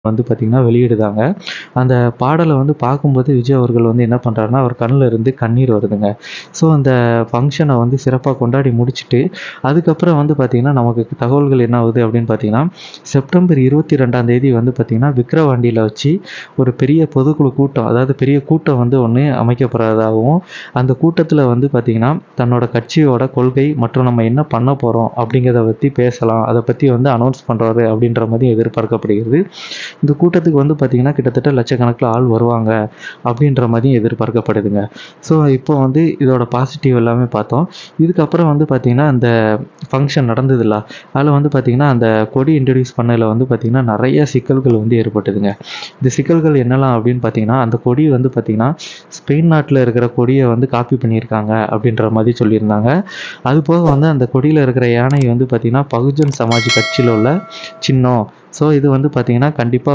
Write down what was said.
வந்து பார்த்திங்கன்னா வெளியிடுதாங்க. அந்த பாடலை வந்து பார்க்கும்போது விஜய் அவர்கள் வந்து என்ன பண்ணுறாருன்னா, அவர் கண்ணில் இருந்து கண்ணீர் வருதுங்க. ஸோ அந்த ஃபங்க்ஷனை வந்து சிறப்பாக கொண்டாடி முடிச்சுட்டு அதுக்கப்புறம் வந்து பார்த்திங்கன்னா நமக்கு தகவல்கள் என்ன ஆகுது அப்படின்னு பார்த்தீங்கன்னா, செப்டம்பர் 22ஆம் தேதி வந்து பார்த்திங்கன்னா விக்கிரவாண்டியில் வச்சு ஒரு பெரிய பொதுக்குழு கூட்டம், அதாவது பெரிய கூட்டம் வந்து ஒன்று அமைக்கப்படுறதாகவும், அந்த கூட்டத்தில் வந்து பார்த்திங்கன்னா தன்னோட கட்சியோட கொள்கை மற்றும் நம்ம என்ன பண்ண போகிறோம் அப்படிங்கிறத பற்றி பேசலாம், அதை பற்றி வந்து அனௌன்ஸ் பண்ணுறாரு அப்படின்ற மாதிரி எதிர்பார்க்கப்படுகிறது. இந்த கூட்டத்துக்கு வந்து பார்த்திங்கன்னா கிட்டத்தட்ட லட்சக்கணக்கில் ஆள் வருவாங்க அப்படின்ற மாதிரியும் எதிர்பார்க்கப்படுதுங்க. ஸோ இப்போ வந்து இதோட பாசிட்டிவ் எல்லாமே பார்த்தோம். இதுக்கப்புறம் வந்து பார்த்திங்கன்னா அந்த ஃபங்க்ஷன் நடந்ததுல்ல, அதில் வந்து பார்த்திங்கன்னா அந்த கொடி இன்ட்ரடியூஸ் பண்ணதில் வந்து பார்த்திங்கன்னா நிறைய சிக்கல்கள் வந்து ஏற்பட்டதுங்க. இந்த சிக்கல்கள் என்னலாம் அப்படின்னு பார்த்தீங்கன்னா, அந்த கொடி வந்து பார்த்திங்கன்னா ஸ்பெயின் நாட்டில் இருக்கிற கொடியை வந்து காப்பி பண்ணியிருக்காங்க அப்படின்ற மாதிரி சொல்லியிருந்தாங்க. அதுபோக வந்து அந்த கொடியில் இருக்கிற யானை வந்து பார்த்திங்கன்னா பகுஜன் சமாஜ் கட்சியில் உள்ள சின்னம். ஸோ இது வந்து பார்த்திங்கன்னா கண்டிப்பாக